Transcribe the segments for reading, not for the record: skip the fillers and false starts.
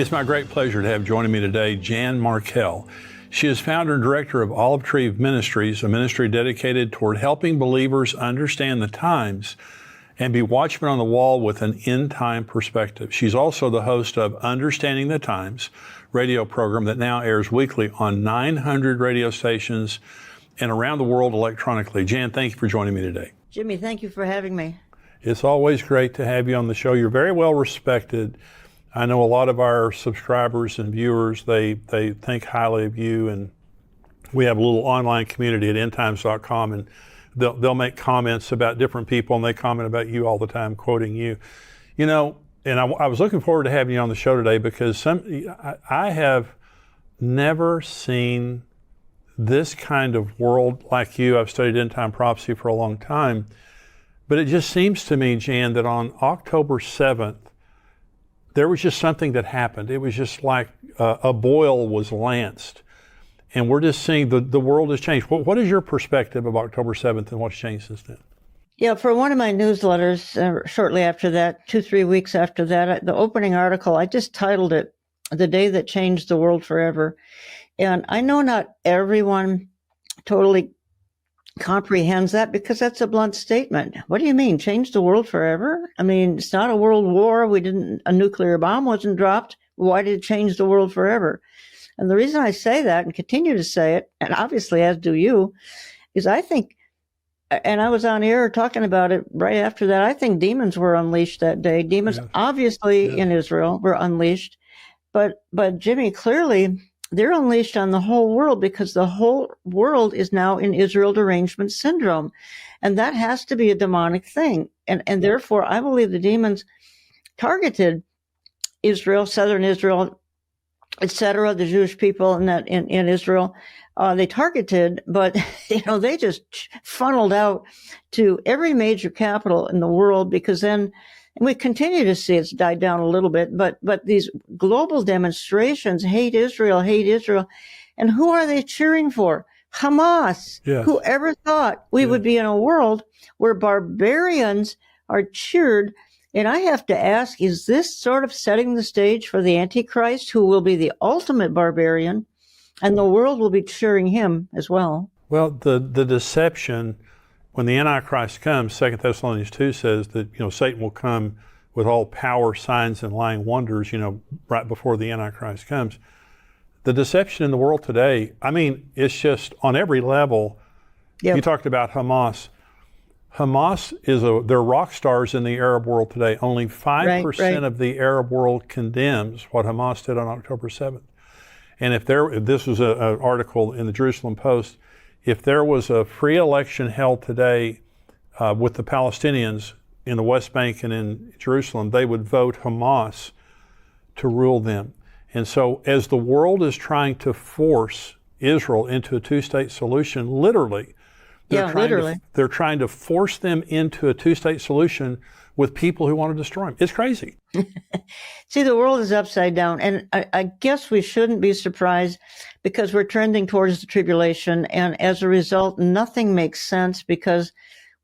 It's my great pleasure to have joining me today Jan Markell. She is founder and director of Olive Tree Ministries, a ministry dedicated toward helping believers understand the times and be watchmen on the wall with an end-time perspective. She's also the host of Understanding the Times radio program that now airs weekly on 900 radio stations and around the world electronically. Jan, thank you for joining me today. Jimmy, thank you for having me. It's always great to have you on the show. You're very well respected. I know a lot of our subscribers and viewers, they think highly of you, and we have a little online community at endtimes.com, and they'll make comments about different people, and they comment about you all the time, quoting you. You know, and I was looking forward to having you on the show today because I have never seen this kind of world like you. I've studied end-time prophecy for a long time, but it just seems to me, Jan, that on October 7th, there was just something that happened. It was just like a boil was lanced. And we're just seeing the world has changed. What is your perspective of October 7th and what's changed since then? Yeah, for one of my newsletters, shortly after that, 2-3 weeks after that, the opening article, I just titled it, The Day That Changed the World Forever. And I know not everyone totally comprehends that because that's a blunt statement. What do you mean, change the world forever? I mean, it's not a world war. A nuclear bomb wasn't dropped. Why did it change the world forever? And the reason I say that and continue to say it, and obviously as do you, is I think, and I was on air talking about it right after that, I think demons were unleashed that day. Demons obviously in Israel were unleashed, but Jimmy, clearly they're unleashed on the whole world because the whole world is now in Israel derangement syndrome. And that has to be a demonic thing. And therefore, I believe the demons targeted Israel, southern Israel, etc., the Jewish people in Israel. They targeted, but they just funneled out to every major capital in the world because then, and we continue to see it's died down a little bit, but these global demonstrations, hate Israel. And who are they cheering for? Hamas. Yes. Whoever thought we would be in a world where barbarians are cheered? And I have to ask, is this sort of setting the stage for the Antichrist, who will be the ultimate barbarian, and the world will be cheering him as well? Well, the deception, when the Antichrist comes, 2 Thessalonians 2 says that, Satan will come with all power, signs, and lying wonders, right before the Antichrist comes. The deception in the world today, I mean, it's just on every level. Yep. You talked about Hamas. Hamas they're rock stars in the Arab world today. Only 5% of the Arab world condemns what Hamas did on October 7th. And if this was an article in the Jerusalem Post, if there was a free election held today with the Palestinians in the West Bank and in Jerusalem, they would vote Hamas to rule them. And so as the world is trying to force Israel into a two-state solution, literally, they're trying to force them into a two-state solution with people who want to destroy them. It's crazy. See, the world is upside down. And I guess we shouldn't be surprised because we're trending towards the tribulation. And as a result, nothing makes sense because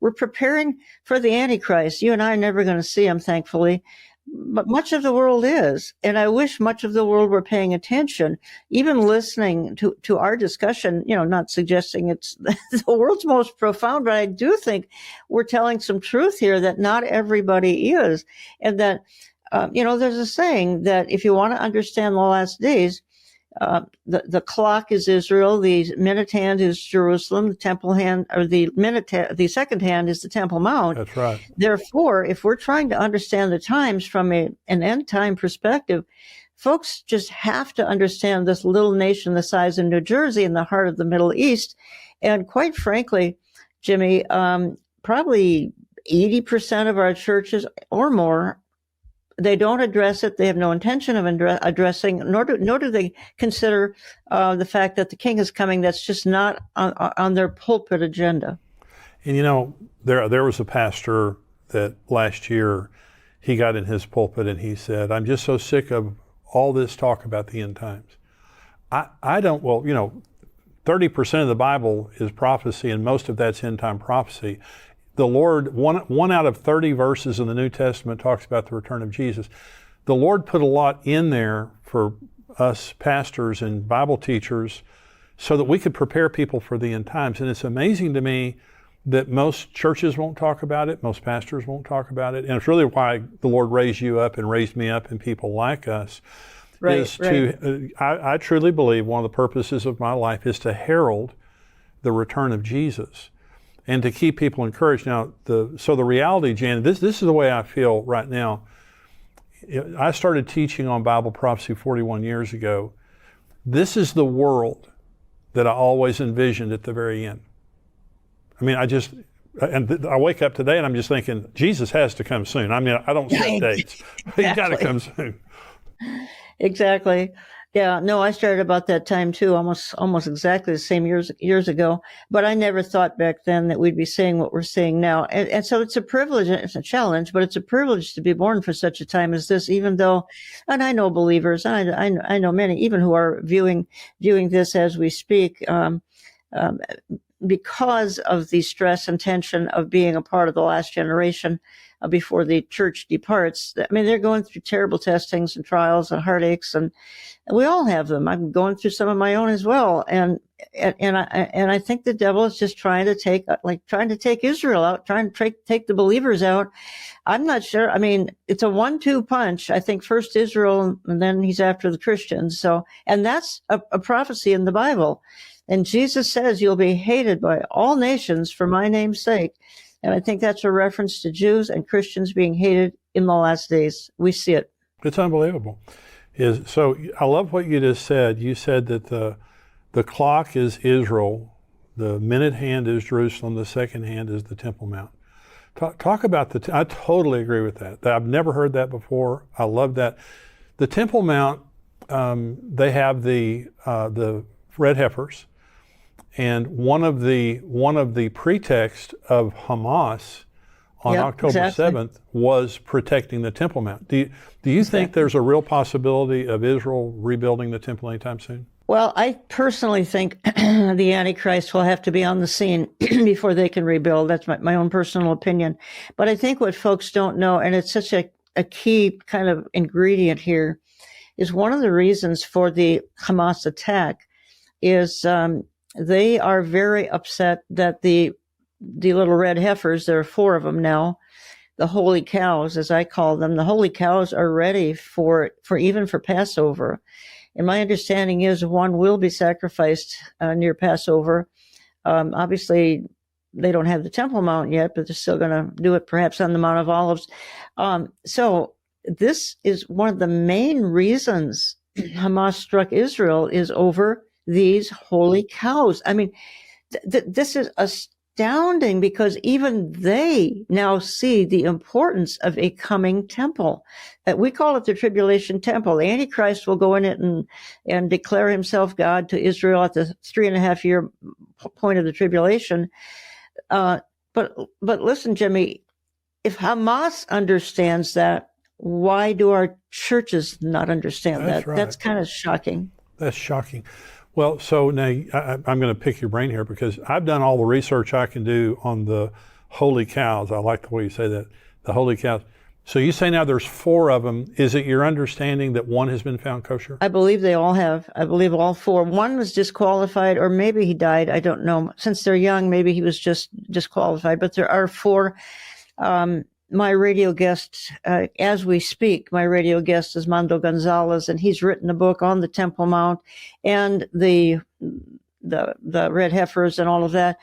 we're preparing for the Antichrist. You and I are never going to see him, thankfully. But much of the world is. And I wish much of the world were paying attention, even listening to our discussion, not suggesting it's the world's most profound, but I do think we're telling some truth here that not everybody is. And that, there's a saying that if you want to understand the last days, the clock is Israel, the minute hand is Jerusalem, the temple hand, or the second hand is the Temple Mount. That's right. Therefore, if we're trying to understand the times from an end time perspective, folks just have to understand this little nation the size of New Jersey in the heart of the Middle East. And quite frankly, Jimmy, probably 80% of our churches or more, they don't address it. They have no intention of addressing, nor do they consider the fact that the king is coming. That's just not on their pulpit agenda. And there was a pastor that last year, he got in his pulpit and he said, "I'm just so sick of all this talk about the end times. I don't, 30% of the Bible is prophecy, and most of that's end time prophecy. The Lord, one out of 30 verses in the New Testament talks about the return of Jesus. The Lord put a lot in there for us pastors and Bible teachers so that we could prepare people for the end times. And it's amazing to me that most churches won't talk about it, most pastors won't talk about it. And it's really why the Lord raised you up and raised me up and people like us. I truly believe one of the purposes of my life is to herald the return of Jesus and to keep people encouraged. Now, so the reality, Jan, this is the way I feel right now. I started teaching on Bible prophecy 41 years ago. This is the world that I always envisioned at the very end. I mean, I wake up today and I'm just thinking, Jesus has to come soon. I mean, I don't set dates. Exactly. He's got to come soon. Exactly. Yeah, no, I started about that time too, almost exactly the same years ago. But I never thought back then that we'd be saying what we're saying now. And so it's a privilege, it's a challenge, but it's a privilege to be born for such a time as this, even though, and I know believers, and I know many, even who are viewing this as we speak, because of the stress and tension of being a part of the last generation before the church departs. I mean, they're going through terrible testings and trials and heartaches, and we all have them. I'm going through some of my own as well, and I think the devil is just trying to take Israel out, trying to take the believers out. I'm not sure. I mean, it's a 1-2 punch. I think first Israel, and then he's after the Christians. So, and that's a prophecy in the Bible. And Jesus says, you'll be hated by all nations for my name's sake. And I think that's a reference to Jews and Christians being hated in the last days. We see it. It's unbelievable. So I love what you just said. You said that the clock is Israel, the minute hand is Jerusalem, the second hand is the Temple Mount. Talk about I totally agree with that. I've never heard that before. I love that. The Temple Mount, they have the red heifers. And one of the pretext of Hamas on October 7th was protecting the Temple Mount. Do you think there's a real possibility of Israel rebuilding the temple anytime soon? Well, I personally think the Antichrist will have to be on the scene before they can rebuild. That's my own personal opinion. But I think what folks don't know, and it's such a key kind of ingredient here, is one of the reasons for the Hamas attack is they are very upset that the little red heifers, there are 4 of them now, the holy cows, as I call them, the holy cows are ready for even for Passover. And my understanding is one will be sacrificed near Passover. Obviously, they don't have the Temple Mount yet, but they're still going to do it perhaps on the Mount of Olives. So this is one of the main reasons Hamas struck Israel is over these holy cows. I mean, this is astounding because even they now see the importance of a coming temple. We call it the tribulation temple. The Antichrist will go in it and declare himself God to Israel at the 3.5-year point of the tribulation. But listen, Jimmy, if Hamas understands that, why do our churches not understand that? Right. That's kind of shocking. That's shocking. Well, so now I'm going to pick your brain here because I've done all the research I can do on the holy cows. I like the way you say that, the holy cows. So you say now there's 4 of them. Is it your understanding that one has been found kosher? I believe they all have. I believe all 4. One was disqualified, or maybe he died. I don't know. Since they're young, maybe he was just disqualified. But there are 4. My radio guest, as we speak, my radio guest is Mando Gonzalez, and he's written a book on the Temple Mount and the red heifers and all of that.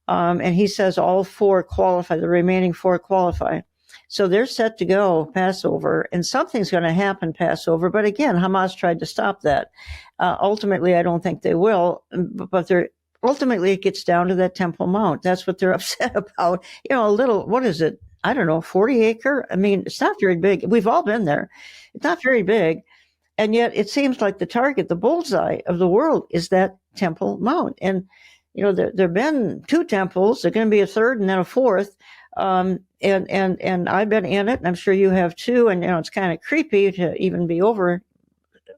And he says all 4 qualify, the remaining 4 qualify. So they're set to go Passover, and something's going to happen Passover. But again, Hamas tried to stop that. Ultimately, I don't think they will, but ultimately it gets down to that Temple Mount. That's what they're upset about. You know, a little, what is it? I don't know, 40 acre. I mean, it's not very big. We've all been there. It's not very big. And yet it seems like the target, the bullseye of the world is that Temple Mount. And, you know, there have been 2 temples. There's going to be a 3rd and then a 4th. And I've been in it, and I'm sure you have too. And, you know, it's kind of creepy to even be over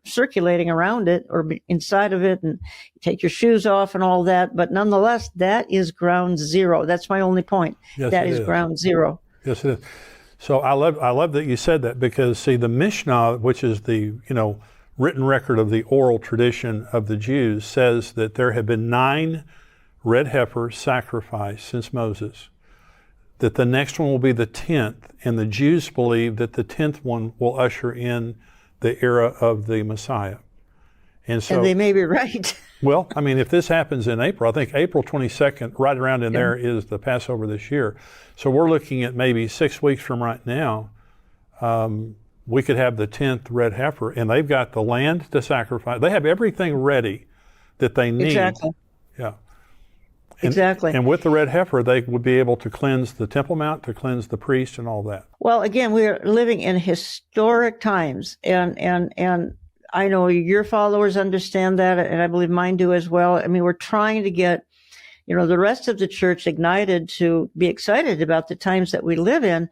circulating around it or inside of it and take your shoes off and all that. But nonetheless, that is ground zero. That's my only point. Yes, that is ground zero. Yes, it is. So I love that you said that because, see, the Mishnah, which is the, written record of the oral tradition of the Jews says that there have been 9 red heifers sacrificed since Moses, that the next one will be the 10th, and the Jews believe that the 10th one will usher in the era of the Messiah. And so, And they may be right. well, I mean, if this happens in April, I think April 22nd, right around in there, is the Passover this year. So we're looking at maybe 6 weeks from right now, we could have the 10th red heifer, and they've got the land to sacrifice. They have everything ready that they need. Exactly. Yeah. Exactly. And with the red heifer, they would be able to cleanse the Temple Mount, to cleanse the priest and all that. Well, again, we are living in historic times, and I know your followers understand that, and I believe mine do as well. I mean, we're trying to get, the rest of the church ignited to be excited about the times that we live in.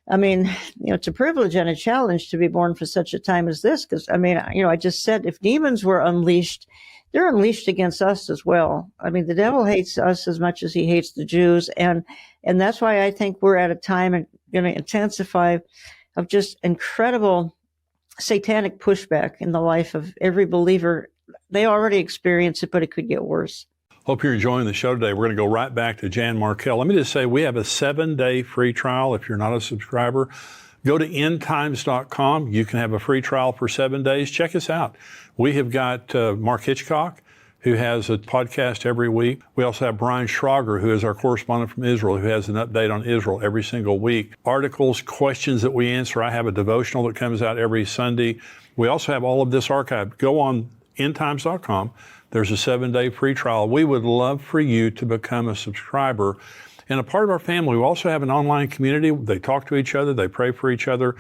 I mean, it's a privilege and a challenge to be born for such a time as this, because, I mean, I just said if demons were unleashed, they're unleashed against us as well. I mean, the devil hates us as much as he hates the Jews, and that's why I think we're at a time and going to intensify of just incredible satanic pushback in the life of every believer. They already experience it, but it could get worse. Hope you're enjoying the show today. We're going to go right back to Jan Markell. Let me just say we have a 7-day free trial. If you're not a subscriber, go to endtimes.com. You can have a free trial for 7 days. Check us out. We have got Mark Hitchcock, who has a podcast every week. We also have Brian Schrager, who is our correspondent from Israel, who has an update on Israel every single week. Articles, questions that we answer. I have a devotional that comes out every Sunday. We also have all of this archived. Go on endtimes.com. There's a 7-day free trial. We would love for you to become a subscriber and a part of our family. We also have an online community. They talk to each other. They pray for each other.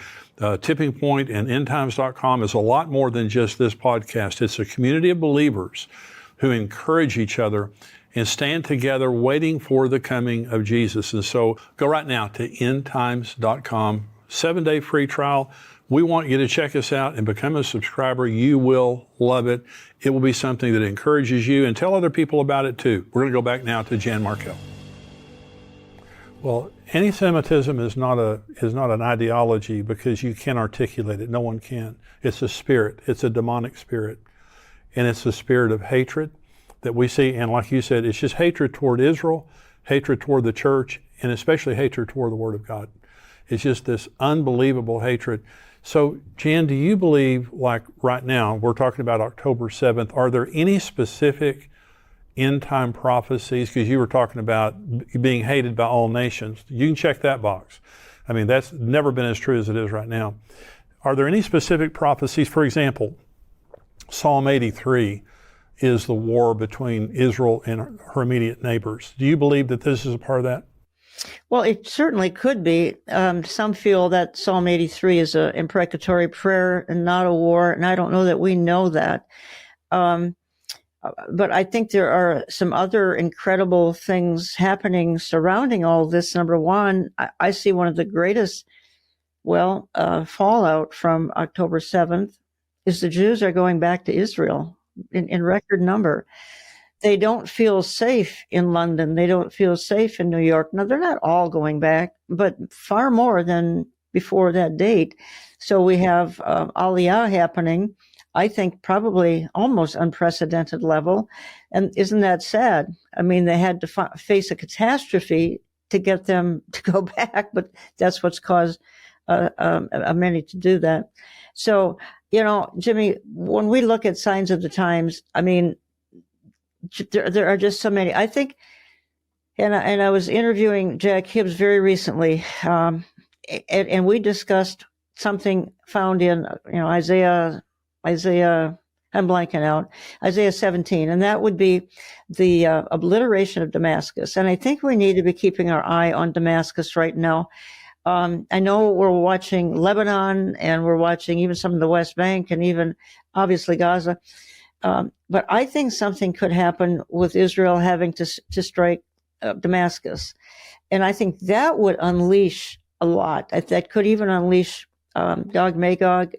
Tipping Point and endtimes.com is a lot more than just this podcast. It's a community of believers who encourage each other and stand together waiting for the coming of Jesus. And so go right now to endtimes.com, 7-day free trial. We want you to check us out and become a subscriber. You will love it. It will be something that encourages you, and tell other people about it too. We're going to go back now to Jan Markell. Well, anti-Semitism is not an ideology because you can't articulate it. No one can. It's a spirit. It's a demonic spirit. And it's a spirit of hatred that we see. And like you said, it's just hatred toward Israel, hatred toward the church, and especially hatred toward the Word of God. It's just this unbelievable hatred. So, Jan, do you believe, like right now, we're talking about October 7th, are there any specific end-time prophecies? Because you were talking about being hated by all nations. You can check that box. I mean, that's never been as true as it is right now. Are there any specific prophecies? For example, Psalm 83 is the war between Israel and her immediate neighbors. Do you believe that this is a part of that? Well, it certainly could be. Some feel that Psalm 83 is an imprecatory prayer and not a war, and I don't know that we know that. But I think there are some other incredible things happening surrounding all this. Number one, I see one of the greatest, fallout from October 7th is the Jews are going back to Israel in record number. They don't feel safe in London. They don't feel safe in New York. Now, they're not all going back, but far more than before that date. So we have Aliyah happening, I think probably almost unprecedented level. And isn't that sad? I mean, they had to face a catastrophe to get them to go back, but that's what's caused many to do that. So, Jimmy, when we look at signs of the times, I mean, there are just so many. I think, and I was interviewing Jack Hibbs very recently, and we discussed something found in Isaiah. I'm blanking out. Isaiah 17, and that would be the obliteration of Damascus. And I think we need to be keeping our eye on Damascus right now. I know we're watching Lebanon, and we're watching even some of the West Bank, and even obviously Gaza. But I think something could happen with Israel having to strike Damascus. And I think that would unleash a lot. That could even unleash Gog Magog.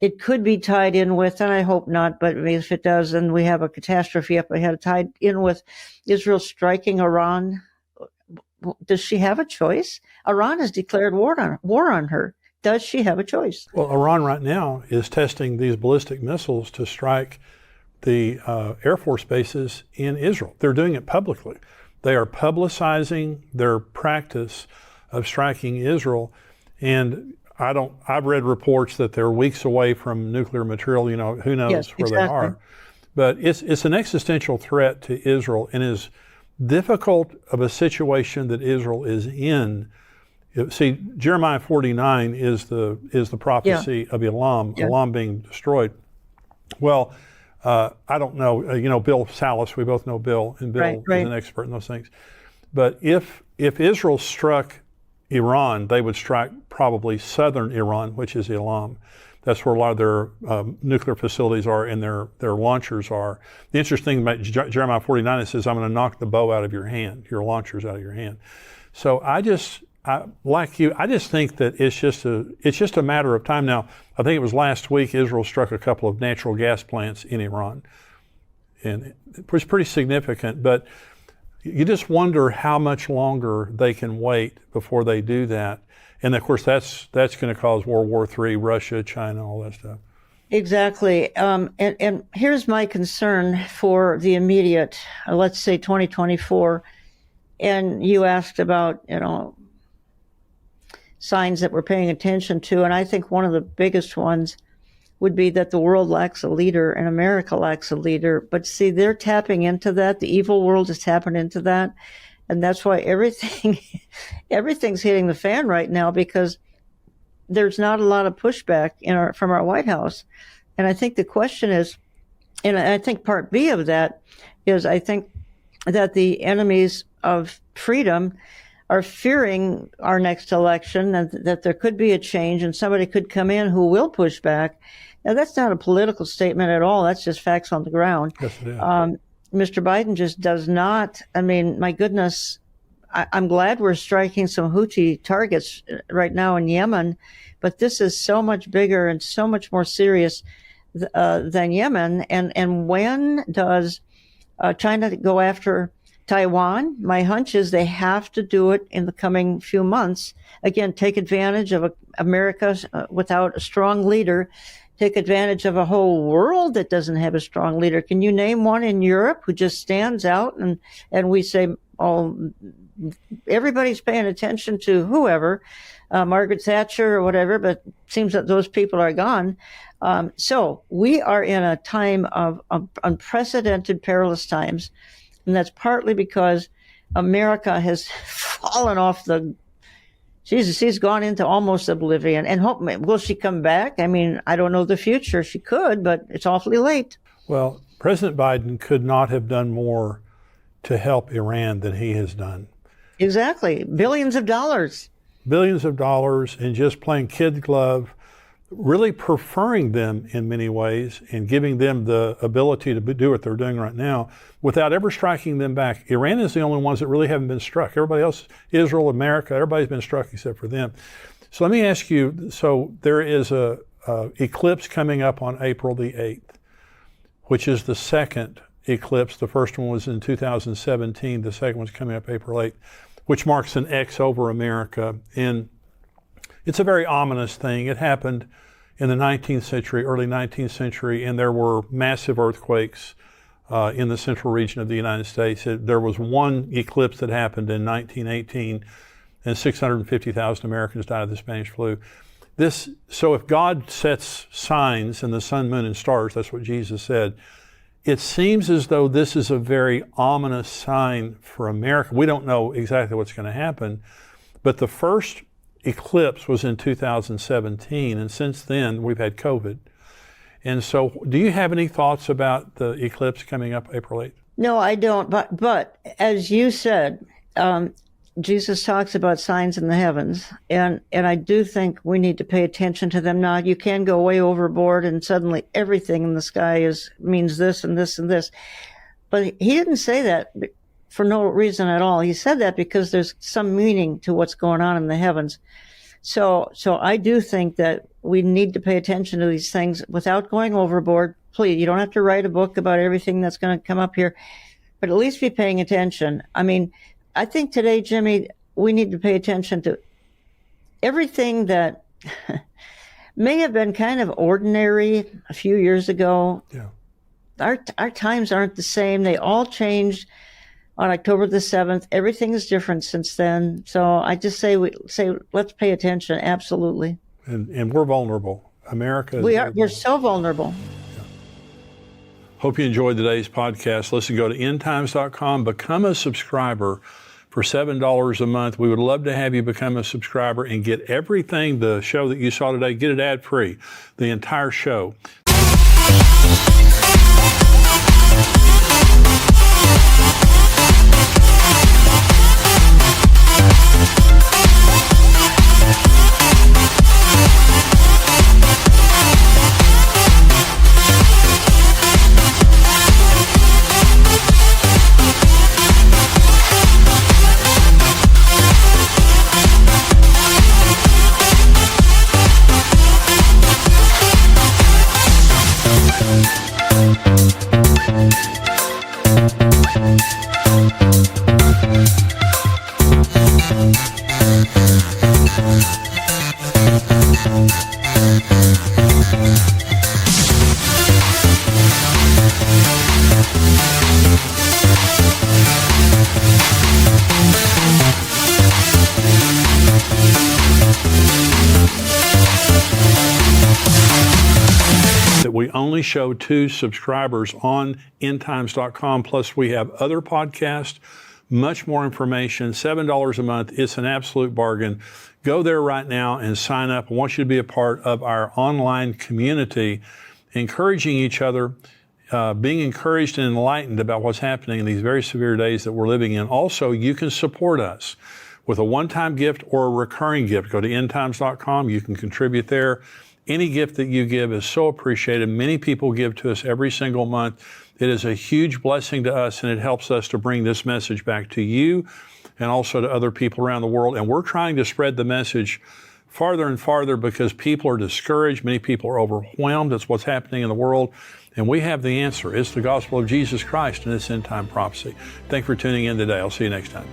It could be tied in with, and I hope not, but if it does, then we have a catastrophe up ahead, tied in with Israel striking Iran. Does she have a choice? Iran has declared war on her. does she have a choice? Well, Iran right now is testing these ballistic missiles to strike the Air Force bases in Israel. They're doing it publicly. They are publicizing their practice of striking Israel. And I've read reports that they're weeks away from nuclear material, who knows Yes, where exactly. they are. But it's an existential threat to Israel, and as difficult of a situation that Israel is in. See, Jeremiah 49 is the prophecy of Elam, Elam being destroyed. Well, I don't know, Bill Salas, we both know Bill, and Bill is an expert in those things. But if Israel struck Iran, they would strike probably southern Iran, which is Elam. That's where a lot of their nuclear facilities are and their launchers are. The interesting thing about Jeremiah 49, it says, I'm going to knock the bow out of your hand, your launchers out of your hand. So like you, I just think that it's just a matter of time. Now, I think it was last week Israel struck a couple of natural gas plants in Iran, and it was pretty significant. But you just wonder how much longer they can wait before they do that. And of course, that's going to cause World War III, Russia, China, all that stuff. Exactly. And here's my concern for the immediate, let's say 2024. And you asked about, signs that we're paying attention to. And I think one of the biggest ones would be that the world lacks a leader and America lacks a leader. But see, they're tapping into that. The evil world is tapping into that. And that's why everything's hitting the fan right now, because there's not a lot of pushback from our White House. And I think the question is, and I think part B of that is, I think that the enemies of freedom are fearing our next election, and that there could be a change and somebody could come in who will push back. Now, that's not a political statement at all. That's just facts on the ground. Yes, it is. Mr. Biden just does not. I mean, my goodness, I'm glad we're striking some Houthi targets right now in Yemen, but this is so much bigger and so much more serious than Yemen. And when does China go after Taiwan? My hunch is they have to do it in the coming few months. Again, take advantage of America without a strong leader. Take advantage of a whole world that doesn't have a strong leader. Can you name one in Europe who just stands out and we say, oh, everybody's paying attention to whoever, Margaret Thatcher or whatever, but it seems that those people are gone. So we are in a time of unprecedented, perilous times. And that's partly because America has fallen off she's gone into almost oblivion. And will she come back? I mean, I don't know the future. She could, but it's awfully late. Well, President Biden could not have done more to help Iran than he has done. Exactly. Billions of dollars. Billions of dollars, and just playing kid glove, really preferring them in many ways and giving them the ability to do what they're doing right now without ever striking them back. Iran is the only ones that really haven't been struck. Everybody else, Israel, America, everybody's been struck except for them. So let me ask you, so there is a eclipse coming up on April the 8th, which is the second eclipse. The first one was in 2017. The second one's coming up April 8th, which marks an X over America. And it's a very ominous thing. It happened in the 19th century, early 19th century, and there were massive earthquakes in the central region of the United States. There was one eclipse that happened in 1918, and 650,000 Americans died of the Spanish flu. So if God sets signs in the sun, moon, and stars, that's what Jesus said, it seems as though this is a very ominous sign for America. We don't know exactly what's going to happen, but the first eclipse was in 2017, and since then we've had COVID. And so do you have any thoughts about the eclipse coming up April 8th? No, I don't. But as you said, Jesus talks about signs in the heavens, and I do think we need to pay attention to them. Now, you can go way overboard and suddenly everything in the sky means this and this and this. But he didn't say that for no reason at all. He said that because there's some meaning to what's going on in the heavens. So I do think that we need to pay attention to these things without going overboard. Please, you don't have to write a book about everything that's going to come up here, but at least be paying attention. I mean, I think today, Jimmy, we need to pay attention to everything that may have been kind of ordinary a few years ago. Yeah. Our times aren't the same. They all changed on October the 7th. Everything is different since then. So I just say let's pay attention. Absolutely. And we're vulnerable. America is We're so vulnerable. Hope you enjoyed today's podcast. Listen, go to endtimes.com, become a subscriber for $7 a month. We would love to have you become a subscriber and get everything, the show that you saw today, get it ad-free, the entire show. That we only show 2 subscribers on endtimes.com. Plus, we have other podcasts, much more information, $7 a month. It's an absolute bargain. Go there right now and sign up. I want you to be a part of our online community, encouraging each other, being encouraged and enlightened about what's happening in these very severe days that we're living in. Also, you can support us with a one-time gift or a recurring gift. Go to endtimes.com. You can contribute there. Any gift that you give is so appreciated. Many people give to us every single month. It is a huge blessing to us, and it helps us to bring this message back to you and also to other people around the world. And we're trying to spread the message farther and farther because people are discouraged. Many people are overwhelmed. That's what's happening in the world. And we have the answer. It's the gospel of Jesus Christ and it's end time prophecy. Thank you for tuning in today. I'll see you next time.